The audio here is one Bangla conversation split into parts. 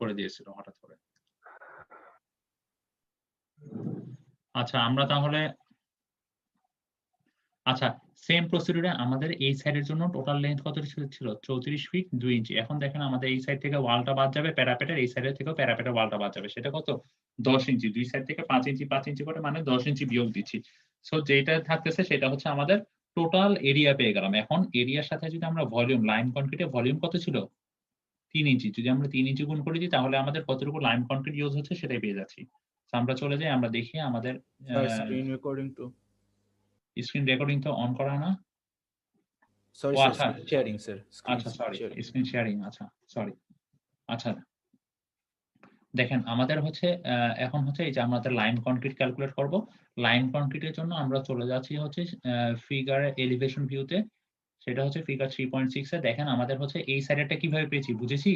করে দিয়েছিল হঠাৎ করে। আচ্ছা আমরা তাহলে আচ্ছা সেম প্রসিডিউরে আমাদের এই সাইডের জন্য টোটাল লেংথ কত ছিল? 34 ফিট 2 ইঞ্চি। এখন দেখেন আমাদের এই সাইড থেকে ওয়ালটা বাদ যাবে প্যারাপেটের, এই সাইডের থেকেও প্যারাপেটের ওয়ালটা বাদ যাবে। সেটা কত? 10 ইঞ্চি। 2 সাইড থেকে 5 ইঞ্চি 5 ইঞ্চি করে মানে 10 ইঞ্চি বিয়োগ দিচ্ছি। সো যেটা থাকতেছে সেটা হচ্ছে আমাদের টোটাল এরিয়া পেয়ে গেলাম। এখন এরিয়ার সাথে যদি আমরা ভলিউম, লাইম কনক্রিটের ভলিউম কত ছিল? 3 ইঞ্চি। যদি আমরা 3 ইঞ্চি গুণ করে দিই তাহলে আমাদের কতটুকু লাইম কনক্রিট ইউজ হচ্ছে সেটাই পেয়ে যাচ্ছি। সো আমরা চলে যাই, আমরা দেখি আমাদের স্ক্রিন রেকর্ডিং তো স্ক্রিন রেকর্ডিং তো অন করা না। সরি ও স্যার, আচ্ছা, স্ক্রিন শেয়ারিং স্যার, আচ্ছা সরি, শেয়ারিং। স্ক্রিন শেয়ারিং আচ্ছা, সরি। আচ্ছা দেখেন আমাদের হচ্ছে এখন হচ্ছে এই যে আমাদের লাইম কনক্রিট ক্যালকুলেট করব। লাইম কনক্রিটের জন্য আমরা চলে যাচ্ছি হচ্ছে ফিগার এলিভেশন ভিউতে। সেটা হচ্ছে ফিগার 3.6 এ দেখেন আমাদের হচ্ছে এই সাইডেরটা কিভাবে পেয়েছি বুঝেছি?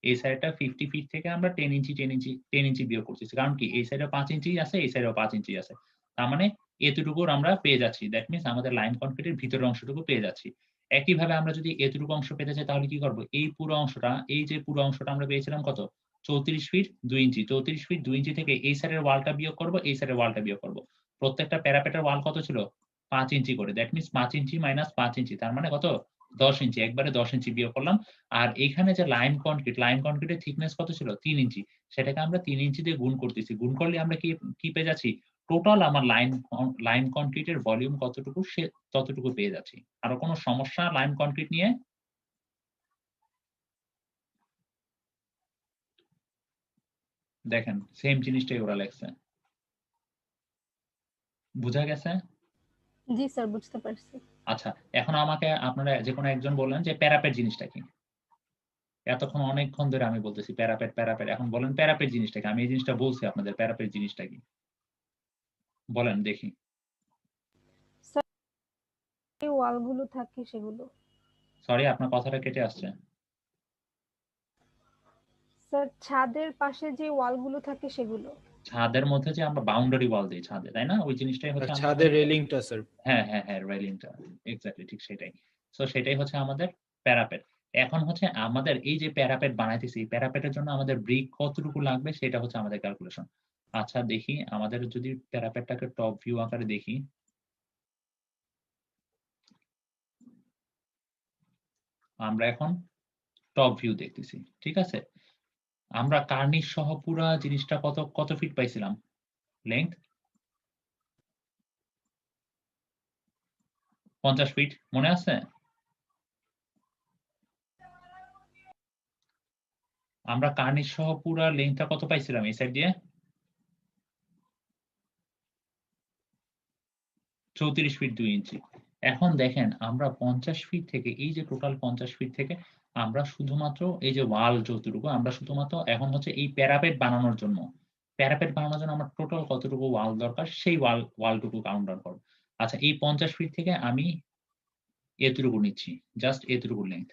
এই সাইডটা 50 ফিট থেকে আমরা 10 ইঞ্চি 10 ইঞ্চি 10 ইঞ্চি বিয়োগ করতেছি। কারণ কি এই সাইডে 5 ইঞ্চি আছে, এই সাইডেও 5 ইঞ্চি আছে। তার মানে এতটুকুর আমরা পেয়ে যাচ্ছি। দ্যাট মিনস আমাদের লাইন কনক্রিটের ভিতরের অংশটুকু পেয়ে যাচ্ছি। একইভাবে আমরা যদি এতটুকু অংশ পেতে চাই তাহলে কি করব? এই পুরো অংশটা, এই যে পুরো অংশটা আমরা পেয়েছিলাম কত? 34 ফিট 2 ইঞ্চি। 34 ফিট 2 ইঞ্চি থেকে এই সাইডের ওয়ালটা বিয়োগ করব, এই সাইডের ওয়ালটা বিয়োগ করব। প্রত্যেকটা প্যারাপেটের ওয়াল কত ছিল? 5 ইঞ্চি করে। দ্যাট মিনস 5 ইঞ্চি মাইনাস 5 ইঞ্চি। তার মানে কত? 10 ইঞ্চি। একবারে 10 ইঞ্চি বিয়োগ করলাম। আর এইখানে যে লাইম কনক্রিটের থিকনেস কত ছিল? 3 ইঞ্চি। সেটাকে আমরা 3 ইঞ্চি দিয়ে গুণ করতেছি। গুণ করলে আমরা কি পেয়ে যাচ্ছি? টোটাল আমার লাইম কনক্রিটের ভলিউম কতটুকু সে ততটুকু পেয়ে যাচ্ছি। আরো কোনো সমস্যা লাইম কনক্রিট নিয়ে? দেখেন সেম জিনিসটাই ওরা লেখছে। বুঝা গেছে? জি স্যার, বুঝতে পারছি। আচ্ছা এখন আমাকে আপনারা যেকোনো একজন বললেন যে প্যারাপেট জিনিসটা কি? এতক্ষণ অনেকক্ষণ ধরে আমি বলতেছি প্যারাপেট প্যারাপেট। এখন বলেন প্যারাপেট জিনিসটা কি? আমি এই জিনিসটা বলছি আপনাদের প্যারাপেট জিনিসটা কি? বলেন দেখি। স্যার এই ওয়ালগুলো থাকে সেগুলো। সরি আপনার কথাটা কেটে আসছে। স্যার ছাদের পাশে যে ওয়ালগুলো থাকে সেগুলো। ছাদের মধ্যে যে আমরা বাউন্ডারি ওয়াল দিই ছাদে, তাই না? ওই জিনিসটাই হচ্ছে আমরা ছাদের রেলিংটা স্যার। হ্যাঁ, হ্যাঁ, হ্যাঁ, রেলিংটা। এক্সাক্টলি ঠিক সেটাই। সো সেটাই হচ্ছে আমাদের প্যারাপেট। এখন হচ্ছে আমাদের এই যে প্যারাপেট বানাইতেছি, প্যারাপেটের জন্য আমাদের ব্রিক কতটুকু লাগবে সেটা হচ্ছে আমাদের ক্যালকুলেশন। আচ্ছা দেখি আমাদের যদি প্যারাপেটটাকে টপ ভিউ আকারে দেখি। আমরা এখন টপ ভিউ দেখতেছি। ঠিক আছে? আমরা কার্নিশ সহ পুরা জিনিসটা কত ফিট পাইছিলাম? লেংথ 50 ফিট মনে আছে? আমরা কার্নিশ সহ পুরা লেংথটা কত পাইছিলাম এই সাইড দিয়ে? 34 ফিট 2 ইঞ্চি। এখন দেখেন আমরা 50 ফিট থেকে এই যে টোটাল 50 ফিট থেকে আমরা শুধুমাত্র এই যে ওয়াল যতটুকু আমরা শুধুমাত্র এখন হচ্ছে এই প্যারাপেট বানানোর জন্য আমার টোটাল কতটুকু ওয়াল দরকার সেই ওয়ালটুকু কাউন্ট ডাউন করব। আচ্ছা এই 50 ফিট থেকে আমি এতটুকু নিচ্ছি, জাস্ট এতটুকু লেংথ।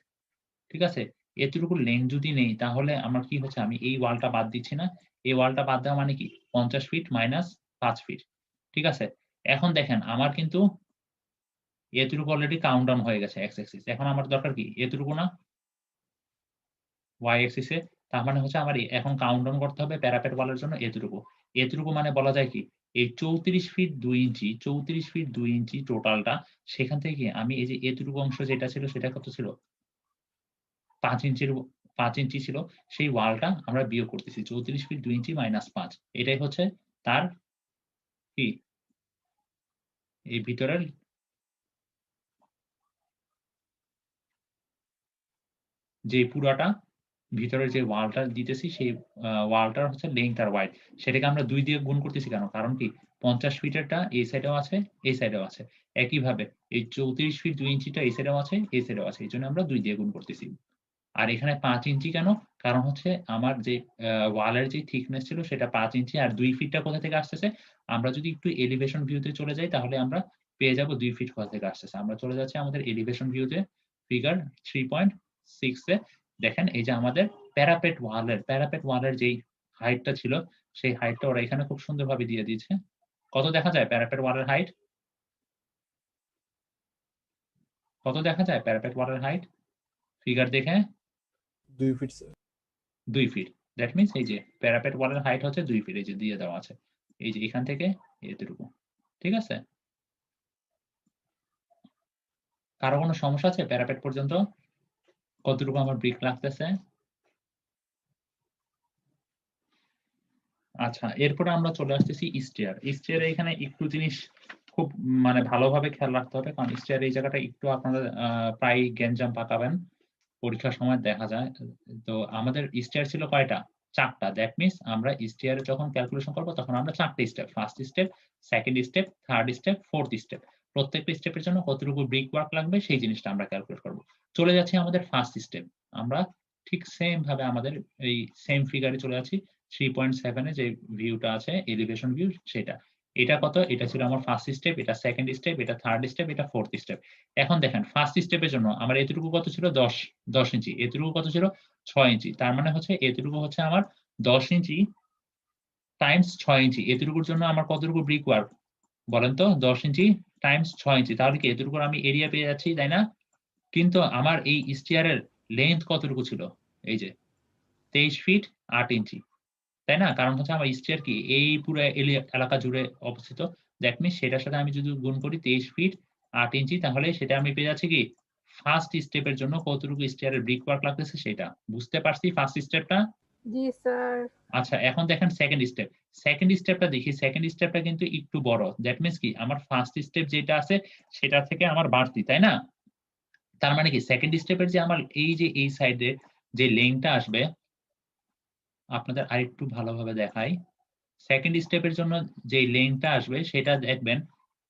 ঠিক আছে? এতটুকু লেংথ যদি নেই তাহলে আমার কি হচ্ছে আমি এই ওয়ালটা বাদ দিচ্ছি না। এই ওয়ালটা বাদ দেওয়া মানে কি 50 ফিট মাইনাস 5 ফিট। ঠিক আছে? এখন দেখেন আমার কিন্তু এতটুকু অলরেডি কাউন্ট ডাউন হয়ে গেছে এক্স অ্যাক্সিস। এখন আমার দরকার কি? এতটুকু না? ওয়াই অ্যাক্সিস এ। তার মানে হচ্ছে আমার এখন কাউন্ট ডাউন করতে হবে প্যারাপেট ওয়ালের জন্য এতটুকু। এতটুকু মানে বলা যায় কি? এই 34 ফিট 2 ইঞ্চি, 34 ফিট 2 ইঞ্চি টোটালটা সেখান থেকে আমি এই যে এতটুকু অংশ যেটা ছিল সেটা কত ছিল? 5 ইঞ্চির 5 ইঞ্চি ছিল। সেই ওয়ালটা আমরা বিয়োগ করতেছি। 34 ফিট 2 ইঞ্চি মাইনাস 5। এটাই হচ্ছে তার কি? এই ভিতরের যে পুরাটা ভিতরে যে ওয়ালটা দিতেছি সেই ওয়ালটার হচ্ছে লেংথ আর ওয়াইড সেটাকে আমরা 2 দিয়ে গুণ করতেছি কেন? কারণ কি 50 ফিটেরটা এই সাইডেও আছে, এই সাইডেও আছে। একইভাবে এই 34 ফিট 2 ইঞ্চিটা এই সাইডেও আছে, এই সাইডেও আছে। এজন্য আমরা 2 দিয়ে গুণ করতেছি। আর এখানে 5 ইঞ্চি কেন? কারণ হচ্ছে আমার যে ওয়ালের যে থিকনেস ছিল সেটা 5 ইঞ্চি আর 2 ফিটটা কোথা থেকে আসতেছে? আমরা যদি একটু এলিভেশন ভিউতে চলে যাই তাহলে আমরা পেয়ে যাব 2 ফিট কোথা থেকে আসতেছে। আমরা চলে যাচ্ছি আমাদের এলিভেশন ভিউতে ফিগার 3.6 এ। দেখেন এই যে আমাদের প্যারাপেট ওয়ালের যেই হাইটটা ছিল সেই হাইটটা ওরা এখানে খুব সুন্দরভাবে দিয়ে দিয়েছে। কত দেখা যায় প্যারাপেট ওয়ালের হাইট? কত দেখা যায় প্যারাপেট ওয়ালের হাইট? ফিগার দেখে 2 feet sir. 2 feet. That means এই যে প্যারাপেট ওয়ালের হাইট হচ্ছে 2 ফিট, এই যে দিয়ে দেওয়া আছে, এই যে এখান থেকে এতটুকু। ঠিক আছে? কারো কোনো সমস্যা আছে প্যারাপেট পর্যন্ত কতটুকু আমার ব্রিক লাগতেছে? আচ্ছা, এরপরে আমরা চলে আসতেছি স্টেয়ার। স্টেয়ার এখানে একটু জিনিস খুব মানে ভালোভাবে খেয়াল রাখতে হবে, কারণ স্টেয়ার এই জায়গাটা একটু আপনারা প্রায় গ্যাঞ্জাম পাকাবেন পরীক্ষার সময় দেখা যায়। তো আমাদের স্টেয়ার ছিল কয়টা? 4টা। দ্যাট মিনস আমরা স্টেয়ারে যখন ক্যালকুলেশন করব তখন আমরা 4টে step, first step, second step, third step, fourth step, প্রত্যেকটা স্টেপের জন্য কতটুকু ব্রিক ওয়ার্ক লাগবে সেই জিনিসটা আমরা ক্যালকুলেট করব। চলে যাচ্ছি আমাদের ফার্স্ট স্টেপ। আমরা ঠিক সেম ভাবে আমাদের এই সেম ফিগারে চলে যাচ্ছি 3.7 এ যে ভিউটা আছে এলিভেশন ভিউ সেটা। এটা কত? এটা ছিল আমার ফার্স্ট স্টেপ, এটা সেকেন্ড স্টেপ, এটা থার্ড স্টেপ, এটা ফোর্থ স্টেপ। এখন দেখেন ফার্স্ট স্টেপের জন্য আমার এতটুকু কত ছিল? 10 ইঞ্চি। এতটুকু কত ছিল? 6 ইঞ্চি। তার মানে হচ্ছে এতটুকু হচ্ছে আমার 10 ইঞ্চি টাইমস 6 ইঞ্চি। এতটুকুর জন্য আমার কতটুকু ব্রিক ওয়ার্ক বলেন তো? 10 ইঞ্চি টাইমস 6 ইঞ্চি। তাহলে কি এতটুকুর আমি এরিয়া পেয়ে যাচ্ছি, তাই না? কিন্তু আমার এই স্টেয়ারের লেন্থ কতটুকু ছিল? এই যে 23 ফিট 8 ইঞ্চি। তাই না? কারণ হচ্ছে আমার স্টেয়ার কি এই পুরো এলাকা জুড়ে অবস্থিত। দ্যাট মিনস সেটার সাথে আমি যদি গুণ করি 23 ফিট 8 ইঞ্চি, তাহলে সেটা আমি পেয়ে যাচ্ছি কি ফার্স্ট স্টেপের জন্য কতটুকু স্টেয়ারের ব্রিক ওয়ার্ক লাগতেছে সেটা। বুঝতে পারছি ফার্স্ট স্টেপটা? জি স্যার। আচ্ছা, এখন দেখেন সেকেন্ড স্টেপ। সেকেন্ড স্টেপটা দেখি, সেকেন্ড স্টেপটা কিন্তু একটু বড়। দ্যাট মিনস কি আমার ফার্স্ট স্টেপ যেটা আছে সেটা থেকে আমার বাড়তি, তাই না? তার মানে কি সেকেন্ড স্টেপের যে আমার এই যে এই সাইডে যে লেনটা আসবে, আপনাদের আরেকটু ভালোভাবে দেখাই। সেকেন্ড স্টেপের জন্য যে লেনটা আসবে সেটা দেখবেন,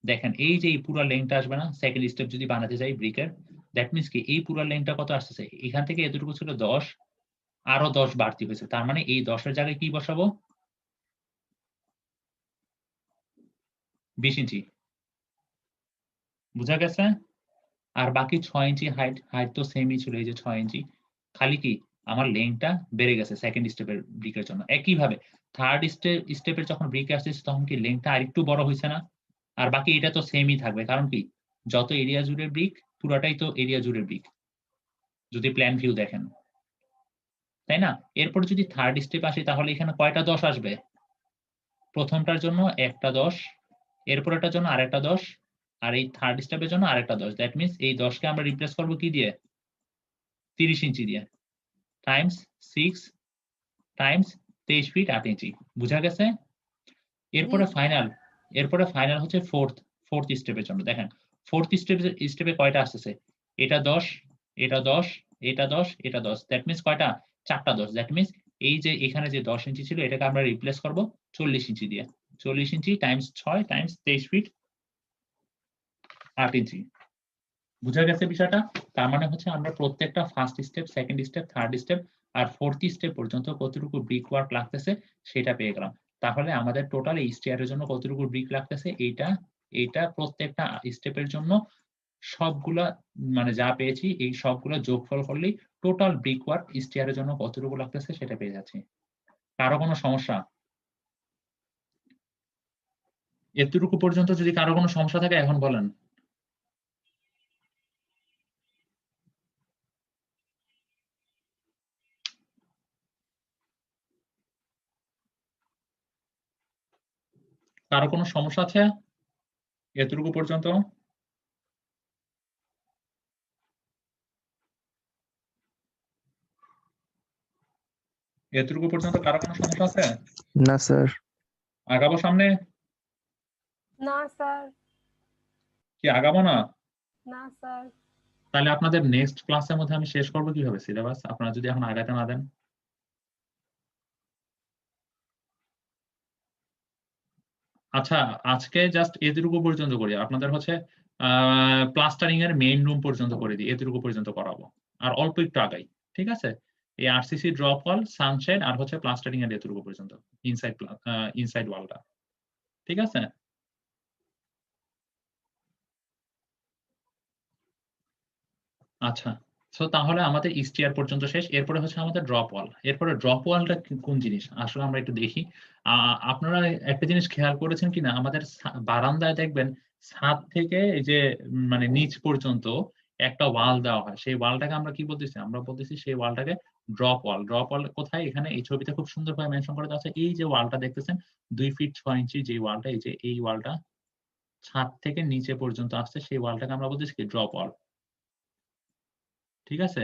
দেখেন এই যে এই পুরো লেনটা আসবে না সেকেন্ড স্টেপ যদি বানাতে যাই ব্রিকের, দ্যাট মিনস কি এই পুরো লেনটা কত আসতেছে? এখান থেকে এতটুকু ছিল 10, আরো 10 বাড়তি হয়েছে। তার মানে এই 10 এর জায়গায় কি বসাবো? 20 ইঞ্চি। বুঝা গেছে? আর বাকি 6 ইঞ্চি হাইট তো সেমই ছিল, এই যে 6 ইঞ্চি। খালি কি আমার লেংথটা বেড়ে গেছে সেকেন্ড স্টেপের ব্রিকের জন্য। একইভাবে থার্ড স্টেপের যখন ব্রিক আসতেছে তখন কি লেংথটা আরেকটু বড় হইছে না? আর বাকি এটা তো সেমই থাকবে, কারণ কি যত এরিয়া জুড়ে ব্রিক পুরাটাই তো এরিয়া জুড়ে ব্রিক যদি প্ল্যান ভিউ দেখেন, তাই না? এরপর যদি থার্ড স্টেপ আসে তাহলে এখানে কয়টা 10 আসবে? প্রথমটার জন্য একটা 10, এরপরেরটার জন্য আরেকটা 10, আর এই থার্ড স্টেপের জন্য আরেকটা 10। দ্যাট মিনস এই 10 কে আমরা রিপ্লেস করব কি দিয়ে? 30 ইঞ্চি দিয়ে। Times 6 times 23 feet 8 inch. বুঝা গেছে? এরপরে ফাইনাল হচ্ছে ফোর্থ স্টেপের জন্য। দেখেন ফোর্থ স্টেপে কয়টা আসতেছে? এটা 10, এটা 10, এটা 10, এটা 10। দ্যাট মিনস কয়টা? 4টা 10। দ্যাট মিনস এই যে এখানে যে 10 ইঞ্চি ছিল এটাকে আমরা রিপ্লেস করব 40 ইঞ্চি দিয়ে। 40 inch times 6 times 23 feet 8 inch. বুঝা গেছে বিষয়টা? তার মানে হচ্ছে আমরা প্রত্যেকটা first step, second step, third step আর ফোর্থ স্টেপ পর্যন্ত কতটুকু ব্রিক ওয়ার্ক লাগতেছে সেটা পেয়ে গেলাম। তাহলে আমাদের টোটাল এই স্টেয়ারের জন্য কতটুকু ব্রিক লাগতেছে এইটা প্রত্যেকটা স্টেপের জন্য সবগুলা মানে যা পেয়েছি এই সবগুলা যোগফল করলেই টোটাল ব্রিক ওয়ার্ক স্টেয়ারের জন্য কতটুকু লাগতেছে সেটা পেয়ে যাচ্ছি। কারো কোনো সমস্যা? এতটুকু পর্যন্ত যদি কারো কোনো সমস্যা থাকে এখন বলেন। কারো কোনো সমস্যা আছে এতটুকু পর্যন্ত? এতটুকু পর্যন্ত কারো কোনো সমস্যা আছে? না স্যার। আগাবো সামনে? না স্যার। কি আগাবো না? না স্যার। তাহলে আপনাদের নেক্সট ক্লাসের মধ্যে আমি শেষ করবো কিভাবে সিলেবাস, আপনারা যদি এখন আগাতে না দেন? আচ্ছা, আজকে জাস্ট এতটুকু পর্যন্ত করি। আপনাদের হচ্ছে প্লাস্টারিং এর মেইন রুম পর্যন্ত করে দিই, এতটুকু পর্যন্ত করাবো। আর অল্প একটু আগাই, ঠিক আছে? এই আরসিসি ড্রপ ওয়াল, সানশেড আর হচ্ছে প্লাস্টারিং এর এতটুকু পর্যন্ত ইনসাইড ওয়ালটা, ঠিক আছে? আচ্ছা, সো তাহলে আমাদের স্টিয়ার পর্যন্ত শেষ। এরপরে হচ্ছে আমাদের ড্রপ ওয়াল। এরপরে ড্রপ ওয়ালটা কোন জিনিস আসলে আমরা একটু দেখি। আপনারা একটা জিনিস খেয়াল করেছেন কিনা, আমাদের বারান্দায় দেখবেন ছাদ থেকে এই যে মানে নিচ পর্যন্ত একটা ওয়াল দেওয়া হয়, সেই ওয়ালটাকে আমরা কি বলতেছি? আমরা বলতেছি সেই ওয়ালটাকে ড্রপ ওয়াল। ড্রপ ওয়াল কোথায়? এখানে এই ছবিতে খুব সুন্দরভাবে মেনশন করা আছে। এই যে ওয়ালটা দেখতেছেন ২ ফিট ৬ ইঞ্চি যে ওয়ালটা, এই যে এই ওয়ালটা ছাদ থেকে নিচে পর্যন্ত আসছে, সেই ওয়ালটাকে আমরা বলতেছি কি? ড্রপ ওয়াল। ঠিক আছে?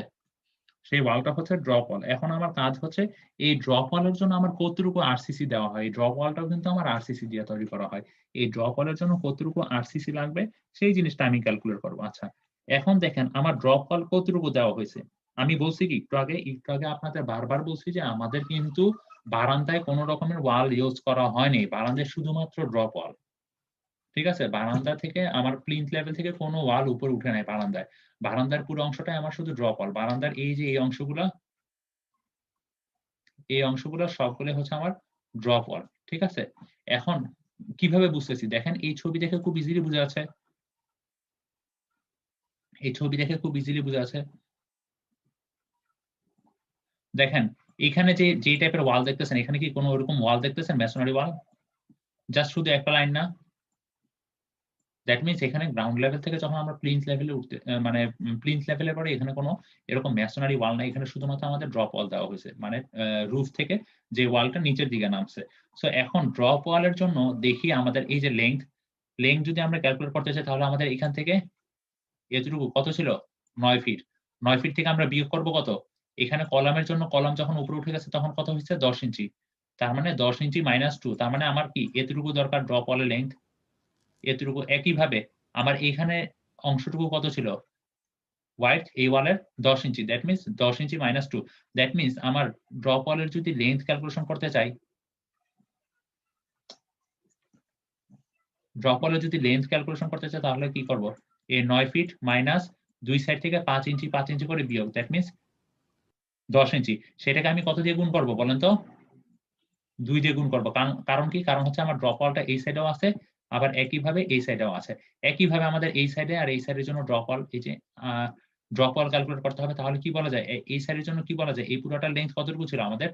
সেই ওয়ালটা হচ্ছে ড্রপ ওয়াল। এখন আমার কাজ হচ্ছে এই ড্রপ ওয়ালের জন্য আমার কতটুকু আরসিসি দেওয়া হয়। এই ড্রপ ওয়ালটাও কিন্তু আমার আরসিসি দিয়ে তৈরি করা হয়। এই ড্রপ ওয়ালের জন্য কতটুকু আরসিসি লাগবে সেই জিনিসটা আমি ক্যালকুলেট করব। আচ্ছা। এখন দেখেন আমার ড্রপ ওয়াল কতটুকু দেওয়া হইছে। আমি বলছি কি একটু আগে আপনাদের বারবার বলছি যে আমাদের কিন্তু বারান্দায় কোন রকমের ওয়াল ইউজ করা হয়নি। বারান্দায় শুধুমাত্র ড্রপ ওয়াল। ঠিক আছে? বারান্দা থেকে আমার প্লিন্থ লেভেল থেকে কোন ওয়াল উপরে উঠে নাই বারান্দায়। বারান্দার পুরো অংশটাই আমার শুধু ড্রপ ওয়াল। বারান্দার এই যে এই অংশগুলা, এই অংশগুলো সবগুলো হচ্ছে আমার ড্রপ ওয়াল। ঠিক আছে? এখন কিভাবে বুঝতেছি? দেখেন এই ছবি দেখে খুব ইজিলি বুঝা যাচ্ছে। এই ছবি দেখে খুব ইজিলি বুঝা যাচ্ছে। দেখেন এখানে যে টাইপের ওয়াল দেখতেছেন, এখানে কি কোন ওরকম ওয়াল দেখতেছেন মেসোনারি ওয়াল? জাস্ট শুধু একটা লাইন না? দ্যাট মিনস এখানে গ্রাউন্ড লেভেল থেকে যখন আমরা প্লিন্থ লেভেলে উঠতে মানে প্লিন্থ লেভেলের পরে এখানে কোন এরকম মেসোনারি ওয়াল নাই। এখানে শুধুমাত্র আমাদের ড্রপ ওয়াল দেওয়া হইছে। মানে রুফ থেকে যে ওয়ালটা নিচের দিকে নামছে। সো এখন ড্রপ ওয়ালের জন্য দেখি আমাদের এই যে লেংথ যদি আমরা ক্যালকুলেট করতে চাই তাহলে আমাদের এখান থেকে এতটুকু কত ছিল? ৯ ফিট। ৯ ফিট থেকে আমরা বিয়োগ করব কত? এখানে কলামের জন্য কলাম যখন উপরে উঠে গেছে তখন কত হইছে? ১০ ইঞ্চি। তার মানে ১০ ইঞ্চি মাইনাস 2 তার মানে আমার কি এতটুকু দরকার ড্রপ ওয়ালের লেংথ। এতটুকু একইভাবে আমার এখানে অংশটুকু কত ছিল? ওয়াইড এই ওয়ালের ১০ inch. That means ১০ inch minus 2 that means আমার ড্রপ ওয়ালের যদি লেংথ ক্যালকুলেশন করতে চাই, ড্রপ ওয়ালের যদি লেংথ ক্যালকুলেশন করতে চাই তাহলে কি করব? এই ৯ ফিট মাইনাস ২ সাইড থেকে ৫ ইঞ্চি, ৫ ইঞ্চি করে বিয়োগ। দ্যাট মিনস ১০ ইঞ্চি। সেটাকে আমি কত দিয়ে গুণ করব বলেন তো? ২ দিয়ে গুণ করব। কারণ কি? কারণ হচ্ছে আমার ড্রপ ওয়ালটা এই সাইডেও আছে, আবার একইভাবে এই সাইডেও আছে। একইভাবে আমাদের এই সাইডে আর এই সাইডের জন্য ড্রপ ওয়াল এই যে আ ড্রপ ওয়াল ক্যালকুলেট করতে হবে। তাহলে কি বলা যায়? এই সাইডের জন্য কি বলা যায়? এই পুরোটার লেংথ কতটুকু ছিল আমাদের?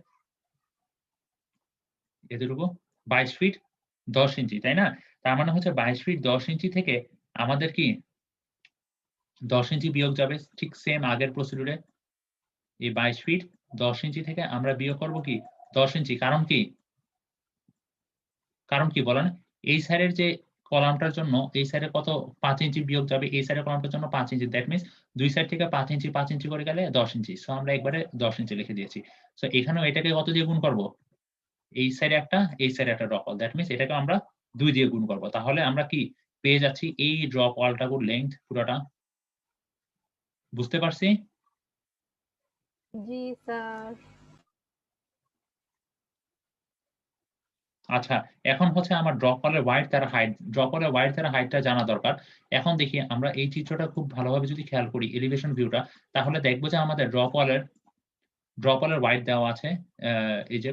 এতটুকু ২২ ফিট ১০ ইঞ্চি, তাই না? তার মানে হচ্ছে ২২ ফিট ১০ ইঞ্চি থেকে আমাদের কি ১০ ইঞ্চি বিয়োগ যাবে ঠিক সেম আগের প্রসিডিউর এ। এই ২২ ফিট ১০ ইঞ্চি থেকে আমরা বিয়োগ করব কি? ১০ ইঞ্চি। কারণ কি বলেন? এই সাইডের যে কলামটার জন্য এই সাইডে কত ৫ ইঞ্চি বিয়োগ যাবে, এই সাইডের কলামটার জন্য ৫ ইঞ্চি। দ্যাট মিনস ২ সাইড থেকে ৫ ইঞ্চি, ৫ ইঞ্চি করে গেলে ১০ ইঞ্চি। সো আমরা একবারে ১০ ইঞ্চি লিখে দিয়েছি। সো এখানেও এটাকে কত দিয়ে গুণ করব? এই সাইডে একটা, এই সাইডে একটা ড্রপ ওয়াল। দ্যাট মিনস এটাকে আমরা ২ দিয়ে গুণ করব। তাহলে আমরা কি পেয়ে যাচ্ছি এই ড্রপ ওয়ালটার লেংথ পুরাটা। বুঝতে পারছি? জি স্যার। আচ্ছা, এখন হচ্ছে আমার ড্রপ ওয়ালের ওয়াইড তার হাইট, ড্রপ ওয়ালের ওয়াইড তার হাইটটা জানা দরকার। এখন দেখি আমরা এই চিত্রটা খুব ভালোভাবে যদি খেয়াল করি এলিভেশন ভিউটা, তাহলে দেখব যে আমাদের ড্রপ ওয়ালের ওয়াইড দেওয়া আছে এই যে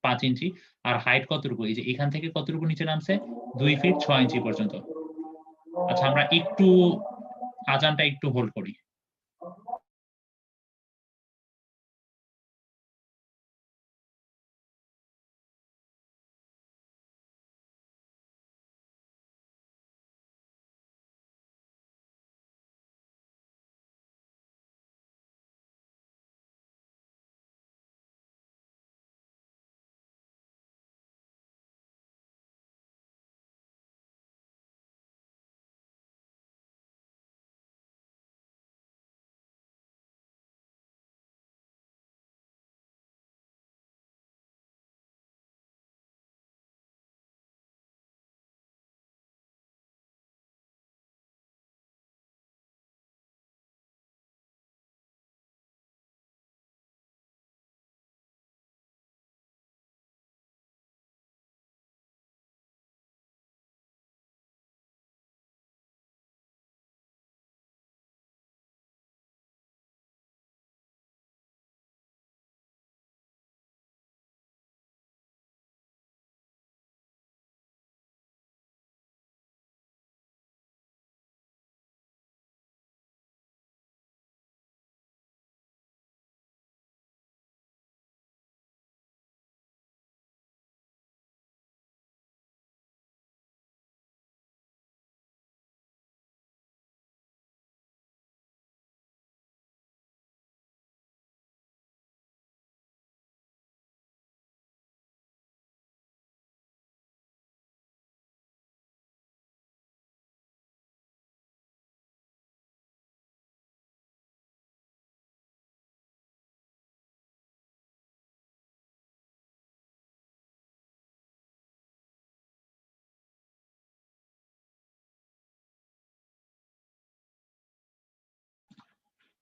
৫ ইঞ্চি আর হাইট কতটুকু? এই যে এখান থেকে কতটুকু নিচে নামছে? ২ ফিট ৬ ইঞ্চি পর্যন্ত। আচ্ছা আমরা একটু আজানটা একটু হোল্ড করি।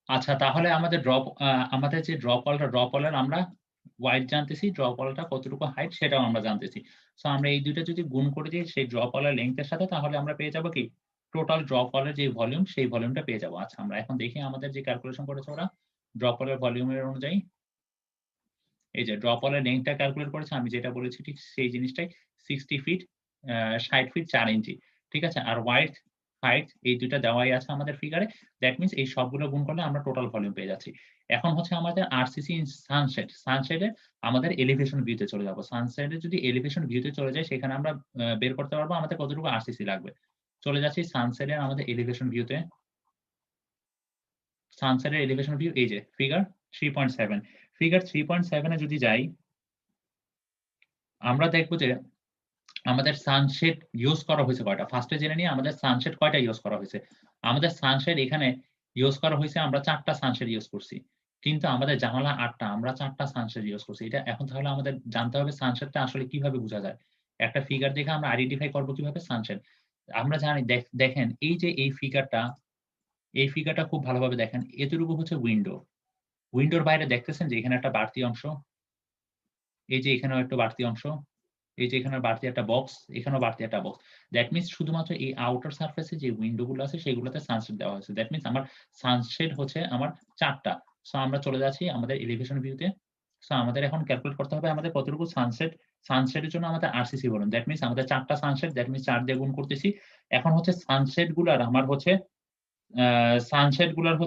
আচ্ছা, তাহলে আমাদের যে ড্রপ ওয়ালের আমরা ওয়াইড জানতেছি, ড্রপ ওয়ালটা কতটুকু হাইট সেটাও আমরা জানতেছি। সো আমরা এই দুইটা যদি গুণ করে দিই সেই ড্রপ ওয়ালের লেংথের সাথে, তাহলে আমরা পেয়ে যাব কি টোটাল ড্রপ ওয়ালের যে ভলিউম সেই ভলিউমটা পেয়ে যাব। আচ্ছা, আমরা এখন দেখি আমাদের যে ক্যালকুলেশন করেছে ওরা ড্রপ ওয়ালের ভলিউমের অনুযায়ী। এই যে ড্রপ ওয়ালের লেংথটা ক্যালকুলেট করেছে, আমি যেটা বলেছি ঠিক সেই জিনিসটাই 60 ফিট 60 ফিট 4 ইঞ্চি। ঠিক আছে? আর ওয়াইড হাইট এই দুইটা দেওয়াই আছে আমাদের ফিগারে। দ্যাট মিনস এই সবগুলো গুণ করলে আমরা টোটাল ভলিউম পেয়ে যাচ্ছি। এখন হচ্ছে আমাদের আরসিসি ইন সানসেট। সানসেটে আমাদের এলিভেশন ভিউতে চলে যাব। সানসেটে যদি এলিভেশন ভিউতে চলে যাই সেখানে আমরা বের করতে পারবো আমাদের কতটুকু আরসিসি লাগবে। চলে যাচ্ছি সানসেটের আমাদের এলিভেশন ভিউতে। সানসেটের এলিভেশন ভিউ এই যে ফিগার 3.7। ফিগার 3.7 এ যদি যাই, আমরা দেখব যে আমাদের সানশেড ইউজ করা হয়েছে কয়টা। ফার্স্টে জেনে নিই আমাদের সানশেড কয়টা ইউজ করা হয়েছে। আমাদের সানশেড এখানে ইউজ করা হয়েছে, আমরা 4টা সানশেড ইউজ করছি। কিন্তু আমাদের জানালা 8টা, আমরা 4টা সানশেড ইউজ করছি। এটা এখন তাহলে আমাদের জানতে হবে সানশেডটা আসলে কিভাবে বোঝা যায়। একটা ফিগার দেখে আমরা আইডেন্টিফাই করব কিভাবে সানশেড। আমরা জানি দেখেন এই যে এই ফিগারটা খুব ভালোভাবে দেখেন। এতটুকু হচ্ছে উইন্ডো। উইন্ডোর বাইরে দেখতেছেন যে এখানে একটা বাড়তি অংশ, এই যে এখানেও একটা বাড়তি অংশ, এই যে এখানে বাড়তি একটা বক্স, এখানেও বাড়তি একটা বক্স। দ্যাট মিনস শুধুমাত্র এই আউটার সারফেসে যে উইন্ডো গুলো আছে সেগুলোতে সানশেড দেওয়া হয়েছে। দ্যাট মিনস আমার সানশেড হচ্ছে আমার 4টা। সো আমরা চলে যাচ্ছি আমাদের এলিভেশন ভিউতে। সো আমাদের এখন ক্যালকুলেট করতে হবে আমাদের কতটুকু সানশেড। সানশেডের জন্য আমাদের আরসিসি বলুন। দ্যাট মিনস আমাদের 4টা সানশেড, দ্যাট মিনস 4 দিয়ে গুণ করতেছি। এখন হচ্ছে সানশেড গুলার আমার হচ্ছে সানশেড গুলার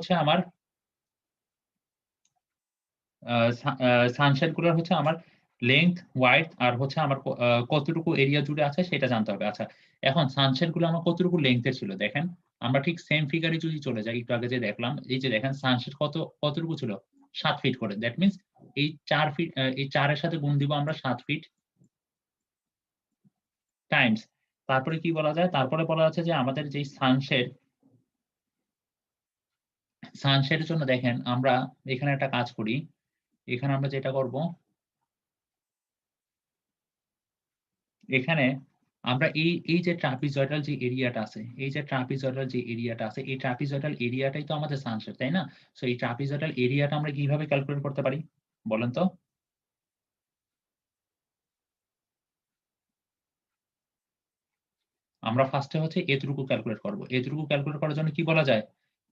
হচ্ছে আমার লেংথ, ওয়াইড আর হচ্ছে আমার কতটুকু এরিয়া জুড়ে আছে সেটা জানতে হবে। আচ্ছা, এখন সানশেড গুলো আমার কতটুকু লেংথের ছিল দেখেন। আমরা ঠিক সেম ফিগারে যদি চলে যাই, একটু আগে যে দেখলাম, এই যে দেখেন সানশেড কতটুকু ছিল 7 ফিট করে। দ্যাট মিনস এই 4 ফিট, এই 4 এর সাথে গুণ দিব আমরা 7 ফিট টাইমস। তারপরে কি বলা যায়, তারপরে বলা আছে যে আমাদের যে সানশেডের জন্য দেখেন আমরা এখানে একটা কাজ করি। এখানে আমরা যেটা করব, এখানে আমরা এই যে ট্রাপিজয়েডাল যে এরিয়াটা আছে, এই যে ট্রাপিজয়েডাল যে এরিয়াটা আছে, এই ট্রাপিজয়েডাল এরিয়াটাই তো আমাদের সানশেড, তাই না? সো এই ট্রাপিজয়েডাল এরিয়াটা আমরা কিভাবে ক্যালকুলেট করতে পারি বলেন তো? আমরা ফার্স্টে হচ্ছে এতটুকু ক্যালকুলেট করব। এতটুকু ক্যালকুলেট করার জন্য কি বলা যায়?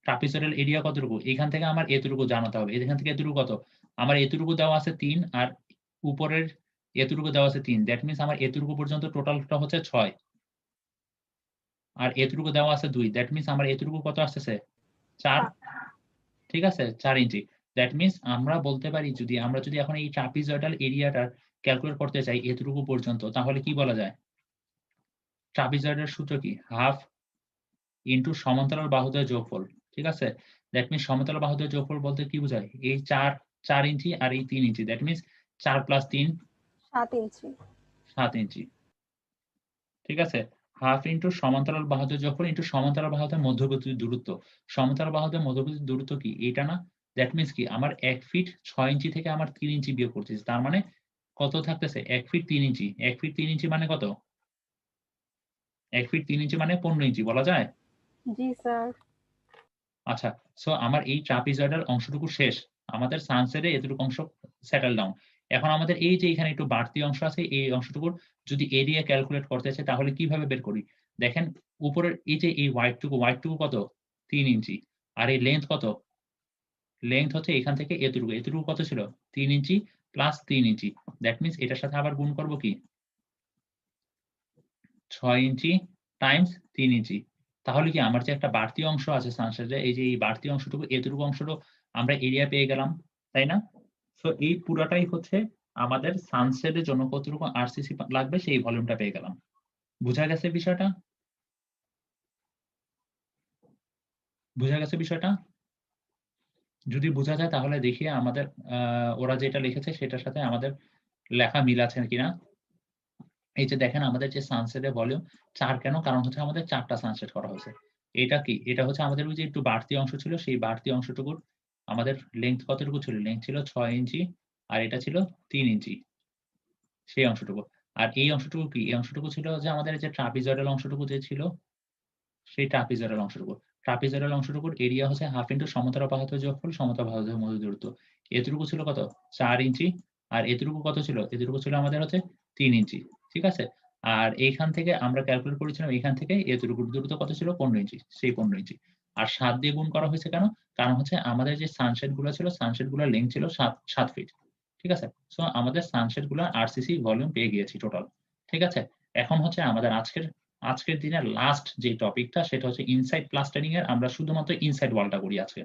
ট্রাপিজয়েডাল এরিয়া কতটুকু? এখান থেকে আমার এতটুকু জানাতে হবে। এখান থেকে এতটুকু কত? আমার এতটুকু দেওয়া আছে 3 আর উপরের এতটুকু দেওয়া আছে 3। দ্যাট মিনস আমার এতটুকু পর্যন্ত টোটালটা হচ্ছে 6 আর এতটুকু দেওয়া আছে 2। দ্যাট মিনস আমার এতটুকু কত আসতেছে 4। ঠিক আছে, 4 ইঞ্চি। দ্যাট মিনস আমরা বলতে পারি আমরা যদি এখন এই ট্রাপিজয়েডাল এরিয়াটার ক্যালকুলেট করতে চাই এতটুকু পর্যন্ত, তাহলে কি বলা যায়? ট্রাপিজয়েডের সূত্র কি? হাফ ইনটু সমান্তরাল বাহুদ্বয়ের যোগফল। ঠিক আছে? দ্যাট মিনস সমান্তরাল বাহুদ্বয়ের যোগফল বলতে কি বোঝায়? এই 4 ইঞ্চি আর এই 3 ইঞ্চি। দ্যাট মিনস 4 + 3 7 ইঞ্চি। 7 ইঞ্চি। ঠিক আছে? হাফ ইনটু সমান্তরাল বাহুদ্বয়ের যোগফল ইনটু সমান্তরাল বাহুদের মধ্যবর্তী দূরত্ব। সমান্তরাল বাহুদের মধ্যবর্তী দূরত্ব কি? এইটা না? দ্যাট মিনস কি? আমার 1 ফিট 6 ইঞ্চি থেকে আমার 3 ইঞ্চি বিয়োগ করতেছি। তার মানে কত থাকতেছে? 1 ফিট 3 ইঞ্চি। 1 ফিট 3 ইঞ্চি মানে কত? 1 ফিট 3 ইঞ্চি মানে 15 ইঞ্চি বলা যায়? জি স্যার। আচ্ছা, সো আমার এই ট্রাপিজয়েডাল অংশটুকু শেষ। আমাদের সানসেটে এতটুকু অংশ সেটেল ডাউন। এখন আমাদের এই যে এখানে একটু বাড়তি অংশ আছে, এই অংশটুকুর যদি এরিয়া ক্যালকুলেট করতে চাই তাহলে কিভাবে বের করি? দেখেন উপরের এই যে এই হোয়াইটটুকু কত? 3 ইঞ্চি। আর এই লেংথ কত? লেংথ হচ্ছে এখান থেকে এতটুকু। এতটুকু কত ছিল? 3 ইঞ্চি প্লাস 3 ইঞ্চি। দ্যাট মিনস এটার সাথে আবার গুণ করব কি? 6 ইঞ্চি টাইমস 3 ইঞ্চি। তাহলে কি আমার যে একটা বাড়তি অংশ আছে সানশেডে, এই যে এই বাড়তি অংশটুকু, এতটুকু অংশটুকু আমরা এরিয়া পেয়ে গেলাম, তাই না? সো এই পুরাটাই হচ্ছে আমাদের সানশেডের জন্য কতটুকু আরসিসি লাগবে সেই ভলিউমটা পেয়ে গেলাম। বুঝা গেছে বিষয়টা? বুঝা গেছে বিষয়টা? যদি বুঝা যায় তাহলে দেখি আমাদের ওরা যেটা লিখেছে সেটার সাথে আমাদের লেখা মিল আছে কিনা। এই যে দেখেন আমাদের যে সানসেটের ভলিউম 4 কেন? কারণ হচ্ছে আমাদের 4টা সানসেট করা হয়েছে। এটা কি? এটা হচ্ছে আমাদের ওই যে একটু বাড়তি অংশ ছিল, সেই বাড়তি অংশটুকুর আমাদের লেংথ কতটুকু ছিল? লেংথ ছিল 6 ইঞ্চি আর এটা ছিল 3 ইঞ্চি, সেই অংশটুকু। আর এই অংশটুকু কি? এই অংশটুকু ছিল যে আমাদের যে ট্রাপিজয়েডাল অংশটুকু যে ছিল, সেই ট্রাপিজয়েডাল অংশটুকু। ট্রাপিজয়েডাল অংশটুকুর এরিয়া হচ্ছে হাফ ইন্টু সমতল বাহুর যোগফল সমতল বাহুর মধ্যে দূরত্ব। এতটুকু ছিল কত 4 ইঞ্চি, আর এতটুকু কত ছিল, এতটুকু ছিল আমাদের হচ্ছে 3 ইঞ্চি। ঠিক আছে, আর এইখান থেকে আমরা ক্যালকুলেট করেছিলাম এখান থেকে এতটুকুর দূরত্ব কত ছিল 15 ইঞ্চি, সেই 15 ইঞ্চি। আর 7 দিয়ে গুণ করা হয়েছে কেন, কারণ হচ্ছে আমাদের যে সানশেড গুলো ছিল সানশেড গুলোর লেন্থ ছিল 7 ফিট। ঠিক আছে, সো আমাদের সানশেড গুলো আরসিসি ভলিউম পেয়ে গিয়েছি টোটাল। ঠিক আছে, এখন হচ্ছে আমাদের আজকের দিনের লাস্ট যে টপিকটা সেটা হচ্ছে ইনসাইড প্লাস্টারিং এর, আমরা শুধুমাত্র ইনসাইড ওয়ালটা করি আজকে।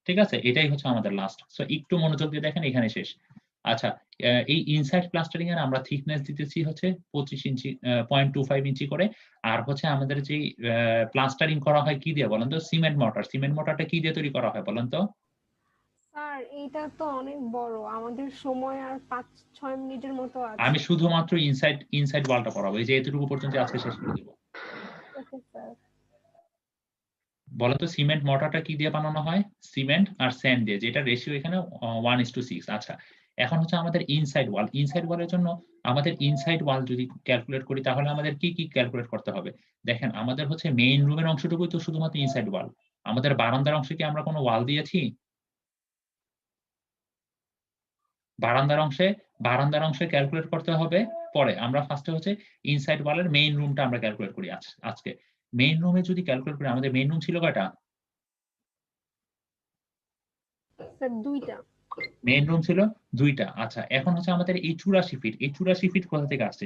ঠিক আছে, এটাই হচ্ছে আমাদের লাস্ট। সো একটু মনোযোগ দিয়ে দেখেন, এখানে শেষ। আচ্ছা, এই ইনসাইড প্লাস্টারিং এর আমরা থিকনেস দিতেছি হচ্ছে 25 ইঞ্চি, 0.25 ইঞ্চি করে। আর হচ্ছে আমাদের যে প্লাস্টারিং করা হয় কি দিয়ে বলেন তো, সিমেন্ট মর্টার। সিমেন্ট মর্টারটা কি দিয়ে তৈরি করা হয় বলেন তো? স্যার এইটা তো অনেক বড়, আমাদের সময় আর 5-6 মিনিটের মতো আছে। আমি শুধুমাত্র ইনসাইড ওয়ালটা পড়াবো, এই যে এতটুকু পর্যন্ত আজকে শেষ করে দেব। Okay sir. বলেন তো সিমেন্ট মর্টারটা কি দিয়ে বানানো হয়? সিমেন্ট আর স্যান্ড দিয়ে, যেটা রেশিও এখানে 1:6। আচ্ছা, এখন হচ্ছে আমাদের ইনসাইড ওয়াল। ইনসাইড ওয়ালের জন্য আমাদের ইনসাইড ওয়াল যদি ক্যালকুলেট করি তাহলে আমাদের কি কি ক্যালকুলেট করতে হবে? দেখেন, আমাদের হচ্ছে মেইন রুমের অংশটুকুই তো শুধুমাত্র ইনসাইড ওয়াল। আমাদের বারান্দার অংশে কি আমরা কোনো ওয়াল দিয়েছি? বারান্দার অংশে ক্যালকুলেট করতে হবে পরে। আমরা ফার্স্টে হচ্ছে ইনসাইড ওয়ালের মেইন রুমটা আমরা ক্যালকুলেট করি আজকে। মেইন রুমে যদি ক্যালকুলেট করি, আমাদের মেইন রুম ছিল কয়টা? স্যার 2টা। মেইন রুম ছিল 2টা। আচ্ছা, এখন হচ্ছে আমাদের এই 84 ফিট, এই 84 ফিট কোথা থেকে আসছে?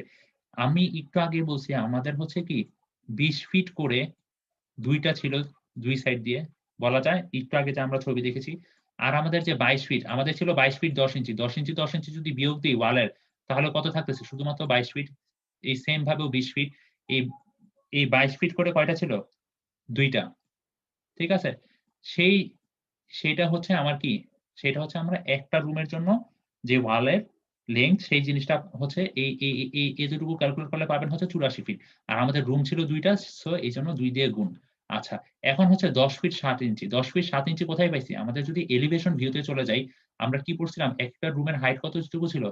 আমি একটু আগে বলছি আমাদের হচ্ছে কি 20 ফিট করে 2টা ছিল, 2 সাইড দিয়ে বলা যায়, একটু আগে যে আমরা ছবি দেখেছি। আর আমাদের যে 22 ফিট, আমাদের ছিল 22 ফিট 10 ইঞ্চি। 10 ইঞ্চি 10 ইঞ্চি যদি বিয়োগ দিই ওয়ালের, তাহলে কত থাকতেছে? শুধুমাত্র 22 ফিট। এই সেম ভাবেও 20 ফিট। এই এই 22 ফিট করে কয়টা ছিল? 2টা। ঠিক আছে, সেই সেটা হচ্ছে আমার কি, সেটা হচ্ছে আমরা একটা রুমের জন্য যে ওয়ালের লেংথ, সেই জিনিসটা হচ্ছে এই এতটুকু ক্যালকুলেট করলে পাবেন হচ্ছে 84 ফিট। আর আমাদের রুম ছিল 2টা, সো এইজন্য 2 দিয়ে গুণ। আচ্ছা, এখন হচ্ছে 10 ফিট 7 ইঞ্চি। 10 ফিট 7 ইঞ্চি কোথায় পাইছি? আমাদের যদি এলিভেশন ভিউতে চলে যাই, আমরা কি পড়ছিলাম? একটা রুমের হাইট কতটুকু ছিল?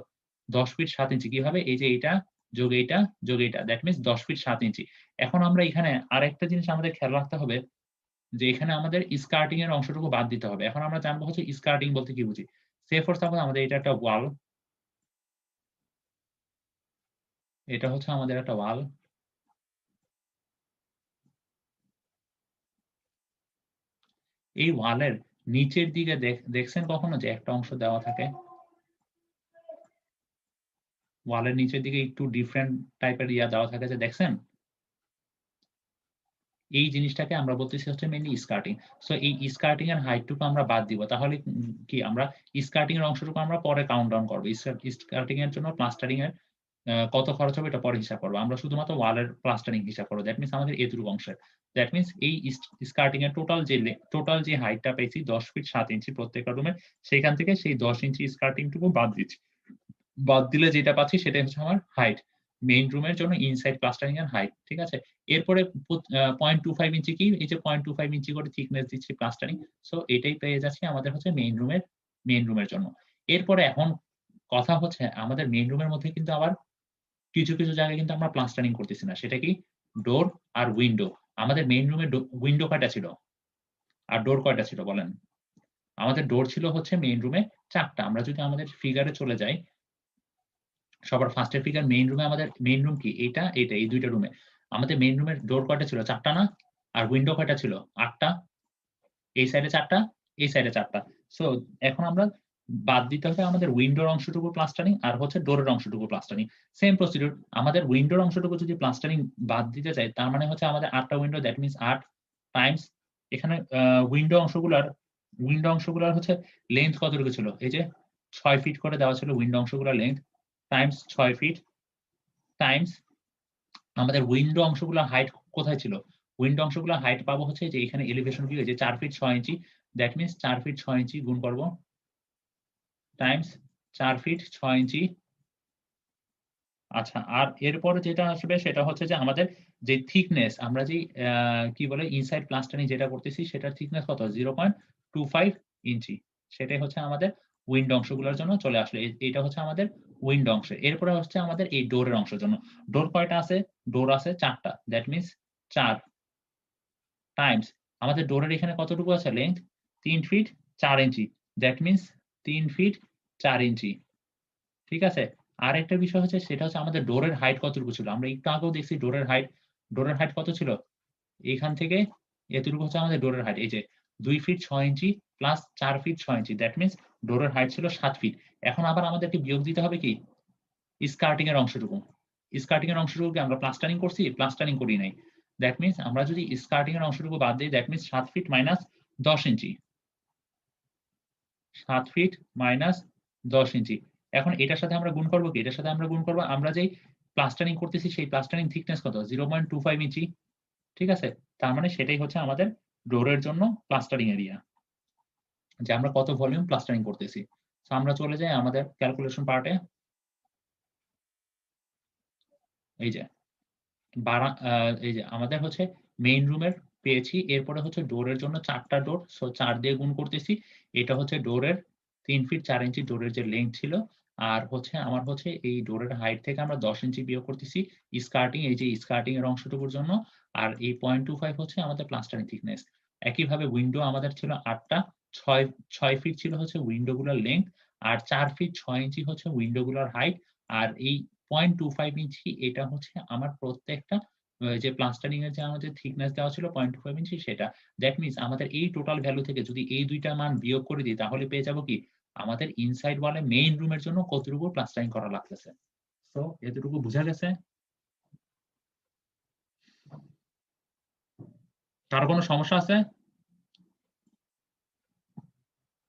10 ফিট 7 ইঞ্চি। কিভাবে? এই যে এইটা যোগ এইটা যোগ এইটা, দ্যাট মিনস 10 ফিট 7 ইঞ্চি। এখন আমরা এখানে আরেকটা জিনিস আমাদের খেয়াল রাখতে হবে, যে এখানে আমাদের স্কার্টিং এর অংশটুকু বাদ দিতে হবে। এখন আমরা জানবো হচ্ছে স্কার্টিং বলতে কি বুঝি। সে ফর সাপোজ আমাদের এটা একটা ওয়াল, এটা হচ্ছে আমাদের একটা ওয়াল। এই ওয়ালের নিচের দিকে দেখছেন কখনো যে একটা অংশ দেওয়া থাকে? ওয়ালের নিচের দিকে একটু ডিফারেন্ট টাইপের দেওয়া থাকে, যে দেখছেন? এই জিনিসটাকে আমরা বলতেছি হচ্ছে মেইনলি স্কার্টিং। সো এই স্কার্টিং এর হাইটটুকু আমরা বাদ দিব। তাহলে কি আমরা স্কার্টিং এর অংশটুকু আমরা পরে কাউন্ট ডাউন করব। স্কার্টিং এর জন্য প্লাস্টারিং এর কত খরচ হবে এটা পরে হিসাব করব। আমরা শুধুমাত্র ওয়ালের প্লাস্টারিং হিসাব করব। দ্যাট মিনস আমাদের এতটুকু অংশের। দ্যাট মিনস এই স্কার্টিং এর টোটাল যে হাইটটা পেয়েছি 10 ফিট 7 ইঞ্চি প্রত্যেকটা রুমে, সেখান থেকে সেই 10 ইঞ্চি স্কার্টিংটুকু বাদ দিচ্ছি। বাদ দিলে যেটা পাচ্ছি সেটাই হচ্ছে আমার হাইট। মেইন রুমের জন্য ইনসাইড প্লাস্টারিং এর হাইট। ঠিক আছে, এরপরে 0.25 ইঞ্চি কি, এই যে 0.25 ইঞ্চি করে থিকনেস দিচ্ছি প্লাস্টারিং। সো এটাই পেয়ে যাচ্ছি আমাদের হচ্ছে মেইন রুমের জন্য। এরপরে এখন কথা হচ্ছে আমাদের মেইন রুমের মধ্যে কিন্তু আবার কিছু জায়গায় কিন্তু আমরা প্লাস্টারিং করতেছি না। সেটা কি? ডোর আর উইন্ডো। আমাদের মেইন রুমে উইন্ডো কয়টা ছিল? আর ডোর কয়টা ছিল বলেন? আমাদের ডোর ছিল হচ্ছে মেইন রুমে 4টা। আমরা যদি আমাদের ফিগারে চলে যাই, সবার ফার্স্টের ফিগার, মেইন রুমে আমাদের মেইন রুম কি? এইটা এই 2টা রুমে আমাদের মেইন রুমের ডোর কয়টা ছিল? 4টা না? আর উইন্ডো কয়টা ছিল? 8টা। এই সাইডে 4টা, এই সাইডে 4টা। সো এখন আমরা বাদ দিতে হবে আমাদের উইন্ডোর অংশটুকু প্লাস্টারিং আর হচ্ছে ডোরের অংশটুকু প্লাস্টারিং। Same procedure. আমাদের উইন্ডোর অংশটুকু যদি প্লাস্টারিং বাদ দিতে চাই, তার মানে হচ্ছে আমাদের 8টা উইন্ডো, দ্যাট মিনস 8 টাইমস এখানে উইন্ডো অংশগুলার হচ্ছে লেন্থ কতটুকু ছিল? এই যে 6 ফিট করে দেওয়া ছিল উইন্ডো অংশগুলোর লেন্থ, টাইমস 6 ফিট, টাইমস আমাদের উইন্ডো অংশগুলোর হাইট কোথায় ছিল? উইন্ডো অংশগুলোর হাইট পাবো হচ্ছে যে এখানে এলিভেশন ভিউ, যে 4 feet 6 inch, that means 4 feet 6 inch গুণ করব টাইমস 4 ফিট 6 ইঞ্চি। আচ্ছা, আর এরপরে যেটা আসবে সেটা হচ্ছে যে আমাদের যে থিকনেস, আমরা যে কি বলে ইনসাইড প্লাস্টারিং যেটা করতেছি সেটার থিকনেস কত? 0.25 ইঞ্চি। সেটাই হচ্ছে আমাদের উইন্ডো অংশগুলোর জন্য চলে আসলো। এটা হচ্ছে আমাদের উইন্ডো অংশ। এরপরে হচ্ছে আমাদের এই ডোরের অংশের জন্য। ডোর কয়টা আছে? ডোর আছে 4টা, দ্যাট মিনস 4 টাইমস আমাদের ডোরের এখানে কতটুকু আছে লেন্থ 3 ফিট 4 ইঞ্চি, দ্যাট মিনস 3 ফিট 4 ইঞ্চি। ঠিক আছে, আর একটা বিষয় হচ্ছে সেটা হচ্ছে আমাদের ডোরের হাইট কতটুকু ছিল। আমরা একটু আগেও দেখছি ডোরের হাইট কত ছিল, এইখান থেকে এতটুকু হচ্ছে আমাদের ডোরের হাইট। এই যে 2 feet 6 inch plus 4 feet 6 inch, that means ডোরের হাইট ছিল 7 ফিট। এখন আবার আমাদেরকে বিয়োগ দিতে হবে কি স্কার্টিং এর অংশটুকু। স্কার্টিং এর অংশটুকুকে আমরা প্লাস্টারিং করছি, প্লাস্টারিং করি নাই। দ্যাট মিনস আমরা যদি স্কার্টিং এর অংশটুকু বাদ দিই, দ্যাট মিনস 7 ফিট মাইনাস 10 ইঞ্চি, 7 ফিট মাইনাস 10 ইঞ্চি। এখন এটার সাথে আমরা গুণ করবো কি, এটার সাথে আমরা গুণ করবো আমরা যেই প্লাস্টারিং করতেছি সেই প্লাস্টারিং থিকনেস কত 0.25 ইঞ্চি। ঠিক আছে, তার মানে সেটাই হচ্ছে আমাদের ডোরের জন্য প্লাস্টারিং এরিয়া, যে আমরা কত ভলিউম প্লাস্টারিং করতেছি। তো আমরা চলে যাই আমাদের ক্যালকুলেশন পার্টে। এই যে এই যে আমাদের হচ্ছে মেইন রুমের পেয়েছি, এরপরে হচ্ছে ডোরের জন্য 4টা ডোর, সো 4 দিয়ে গুণ করতেছি। এটা হচ্ছে ডোরের 3 ফিট 4 ইঞ্চি ডোরের যে লেন্থ ছিল, আর হচ্ছে আমার হচ্ছে এই ডোরের হাইট থেকে আমরা 10 ইঞ্চি বিয়োগ করতেছি স্কার্টিং, এই যে স্কার্টিং এর অংশটুকুর জন্য, আর এই 0.25 হচ্ছে আমাদের প্লাস্টারিং থিকনেস। একইভাবে উইন্ডো আমাদের ছিল 8টা, 6 ফিট ছিল হচ্ছে উইন্ডো গুলোর লেন্থ, আর 4 ফিট 6 ইঞ্চি হচ্ছে উইন্ডো গুলোর হাইট, আর এই 0.25 ইঞ্চি এটা হচ্ছে আমার প্রত্যেকটা যে প্লাস্টারিং এর যে আমাদের থিকনেস দেওয়া ছিল 0.25 ইঞ্চি সেটা। দ্যাট মিনস আমাদের এই টোটাল ভ্যালু থেকে যদি এই দুইটা মান বিয়োগ করে দিই তাহলে পেয়ে যাব কি আমাদের ইনসাইড ওয়ালে মেইন রুমের জন্য কতটুকু প্লাস্টারিং করা লাগতেছে। তো এতটুকু বোঝা গেছে? কারো কোনো সমস্যা আছে?